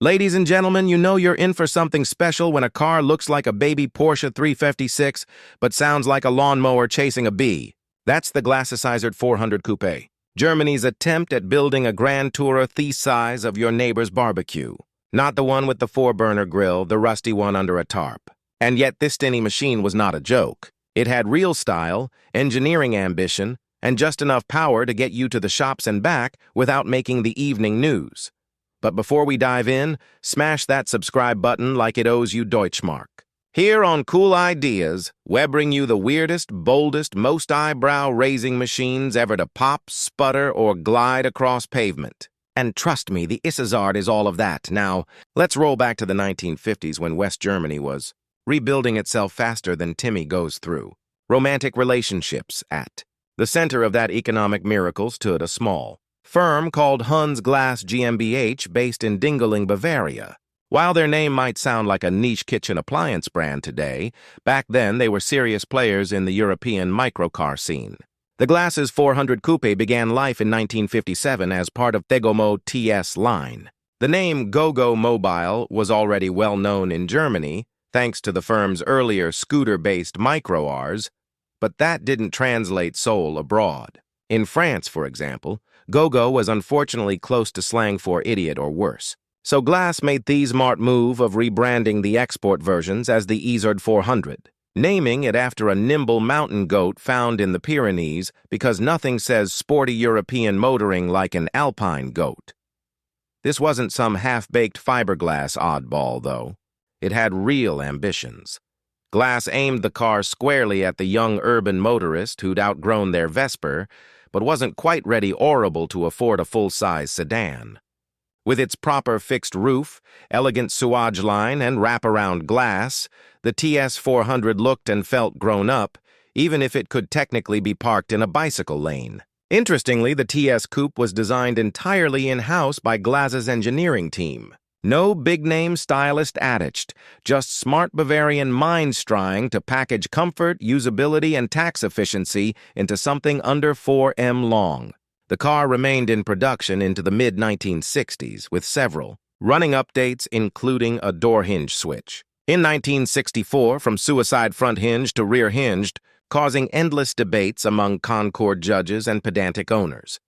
Ladies and gentlemen, you know you're in for something special when a car looks like a baby Porsche 356 but sounds like a lawnmower chasing a bee. That's the Glas Isard 400 Coupe, Germany's attempt at building a Grand Tourer the size of your neighbor's barbecue. Not the one with the four-burner grill, the rusty one under a tarp. And yet this tinny machine was not a joke. It had real style, engineering ambition, and just enough power to get you to the shops and back without making the evening news. But before we dive in, smash that subscribe button like it owes you Deutschmark. Here on Cool Ideas, we bring you the weirdest, boldest, most eyebrow-raising machines ever to pop, sputter, or glide across pavement. And trust me, the Isard is all of that. Now, let's roll back to the 1950s when West Germany was rebuilding itself faster than Timmy goes through. Romantic relationships at the center of that economic miracle stood a small firm called Hans Glas GmbH based in Dingolfing, Bavaria. While their name might sound like a niche kitchen appliance brand today, back then they were serious players in the European microcar scene. The Glas's 400 Coupe began life in 1957 as part of Go TS line. The name Go Mobile was already well known in Germany, thanks to the firm's earlier scooter-based microcars, but that didn't translate soul abroad. In France, for example, Go was unfortunately close to slang for idiot or worse. So Glas made the smart move of rebranding the export versions as the Isard 400, naming it after a nimble mountain goat found in the Pyrenees because nothing says sporty European motoring like an alpine goat. This wasn't some half-baked fiberglass oddball, though. It had real ambitions. Glas aimed the car squarely at the young urban motorist who'd outgrown their Vesper, but wasn't quite ready or able to afford a full-size sedan. With its proper fixed roof, elegant sewage line, and wraparound glass, the TS400 looked and felt grown up, even if it could technically be parked in a bicycle lane. Interestingly, the TS Coupe was designed entirely in-house by Glas's engineering team. No big-name stylist attached, just smart Bavarian minds trying to package comfort, usability, and tax efficiency into something under 4M long. The car remained in production into the mid-1960s, with several running updates including a door hinge switch. In 1964, from suicide front hinge to rear hinged, causing endless debates among Concord judges and pedantic owners.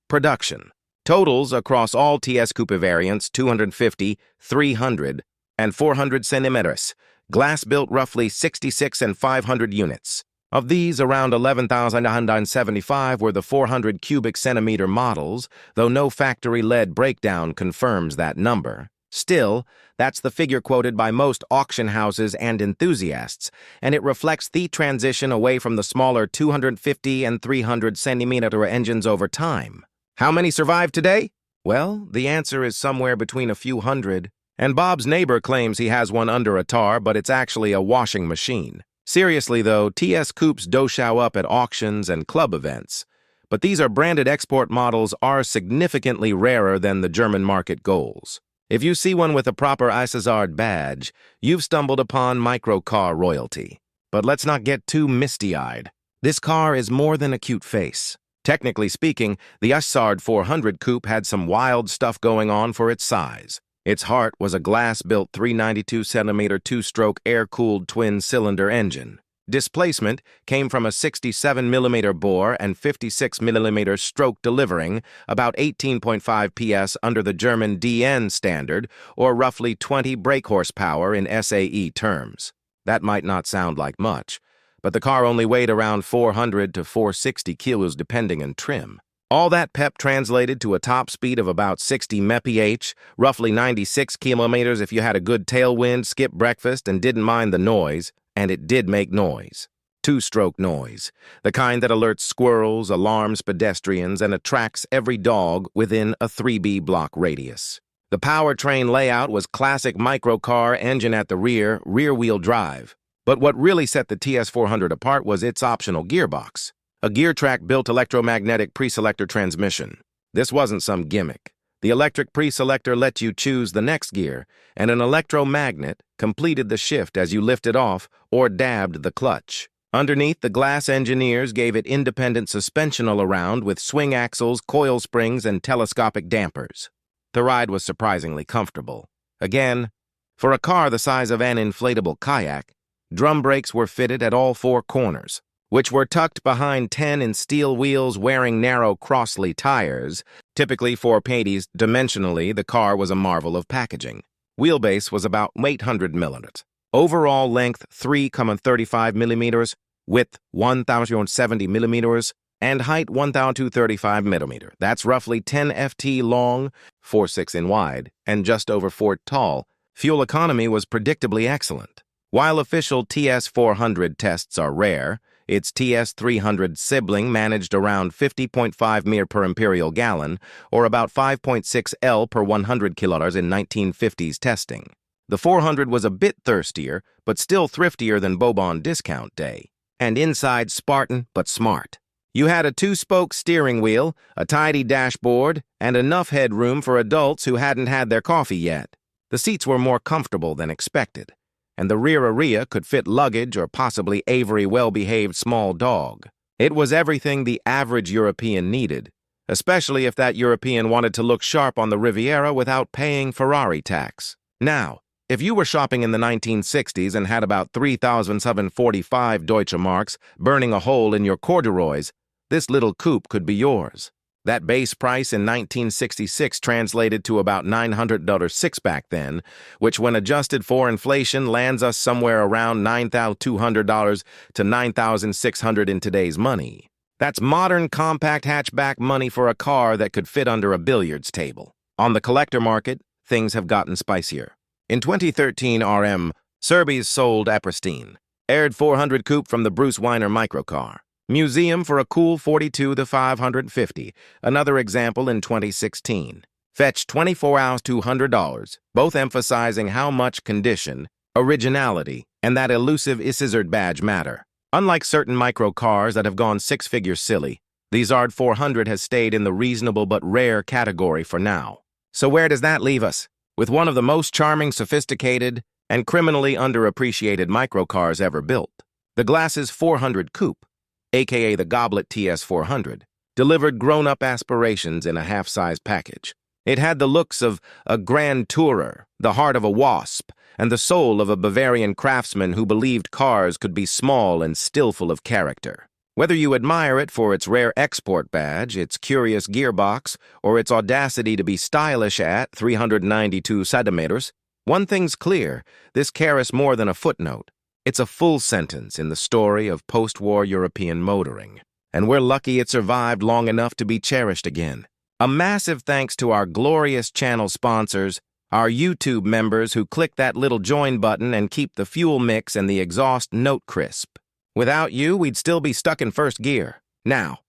Production. Totals across all TS Coupe variants 250, 300, and 400 centimeters. Glas built roughly 66 and 500 units. Of these, around 11,175 were the 400 cubic centimeter models, though no factory-led breakdown confirms that number. Still, that's the figure quoted by most auction houses and enthusiasts, and it reflects the transition away from the smaller 250 and 300 centimeter engines over time. How many survive today? Well, the answer is somewhere between a few hundred, and Bob's neighbor claims he has one under a tar, but it's actually a washing machine. Seriously, though, TS Coupes do show up at auctions and club events, but these are branded export models are significantly rarer than the German market goals. If you see one with a proper Isard badge, you've stumbled upon microcar royalty. But let's not get too misty-eyed. This car is more than a cute face. Technically speaking, the Isard 400 Coupe had some wild stuff going on for its size. Its heart was a Glas-built 392 centimeter two-stroke air-cooled twin-cylinder engine. Displacement came from a 67 millimeter bore and 56 millimeter stroke, delivering about 18.5 PS under the German DN standard, or roughly 20 brake horsepower in SAE terms. That might not sound like much, but the car only weighed around 400 to 460 kilos depending on trim. All that pep translated to a top speed of about 60 mph, roughly 96 kilometers if you had a good tailwind, skipped breakfast, and didn't mind the noise, and it did make noise. Two-stroke noise, the kind that alerts squirrels, alarms pedestrians, and attracts every dog within a 3B block radius. The powertrain layout was classic microcar, engine at the rear-wheel drive. But what really set the TS400 apart was its optional gearbox, a gear-track-built electromagnetic preselector transmission. This wasn't some gimmick. The electric preselector let you choose the next gear, and an electromagnet completed the shift as you lifted off or dabbed the clutch. Underneath, the Glas engineers gave it independent suspension all-around with swing axles, coil springs, and telescopic dampers. The ride was surprisingly comfortable. Again, for a car the size of an inflatable kayak, drum brakes were fitted at all four corners, which were tucked behind 10-inch steel wheels wearing narrow Crossley tires, typically 480s. Dimensionally, the car was a marvel of packaging. Wheelbase was about 800 millimeters. Overall length 3,35 millimeters, width 1,070 millimeters, and height 1,235 millimeters. That's roughly 10 ft long, 4.6 in wide, and just over 4 tall. Fuel economy was predictably excellent. While official TS400 tests are rare, its TS300 sibling managed around 50.5 mir per imperial gallon, or about 5.6 L per 100 kilometers in 1950s testing. The 400 was a bit thirstier, but still thriftier than Bobon discount day. And inside Spartan, but smart. You had a 2-spoke steering wheel, a tidy dashboard, and enough headroom for adults who hadn't had their coffee yet. The seats were more comfortable than expected, and the rear area could fit luggage or possibly Avery well-behaved small dog. It was everything the average European needed, especially if that European wanted to look sharp on the Riviera without paying Ferrari tax. Now, if you were shopping in the 1960s and had about 3,745 Deutsche Marks burning a hole in your corduroys, this little coupe could be yours. That base price in 1966 translated to about $900 back then, which when adjusted for inflation lands us somewhere around $9,200 to $9,600 in today's money. That's modern compact hatchback money for a car that could fit under a billiards table. On the collector market, things have gotten spicier. In 2013 RM, Serbies sold Apristine, aired 400 coupe from the Bruce Weiner Microcar. Museum for a cool 42 to 550, another example in 2016. Fetched 24 hours $200, both emphasizing how much condition, originality, and that elusive Isard badge matter. Unlike certain microcars that have gone six-figure silly, the Isard 400 has stayed in the reasonable but rare category for now. So where does that leave us? With one of the most charming, sophisticated, and criminally underappreciated microcars ever built. The Glas's 400 Coupe, aka the Goblet TS400, delivered grown-up aspirations in a half-size package. It had the looks of a grand tourer, the heart of a wasp, and the soul of a Bavarian craftsman who believed cars could be small and still full of character. Whether you admire it for its rare export badge, its curious gearbox, or its audacity to be stylish at 392 centimeters, one thing's clear, this car is more than a footnote. It's a full sentence in the story of post-war European motoring, and we're lucky it survived long enough to be cherished again. A massive thanks to our glorious channel sponsors, our YouTube members who click that little join button and keep the fuel mix and the exhaust note crisp. Without you, we'd still be stuck in first gear. Now,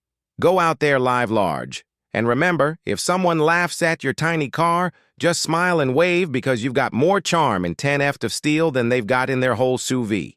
go out there live large. And remember, if someone laughs at your tiny car, just smile and wave because you've got more charm in 10 ft of steel than they've got in their whole sous vide.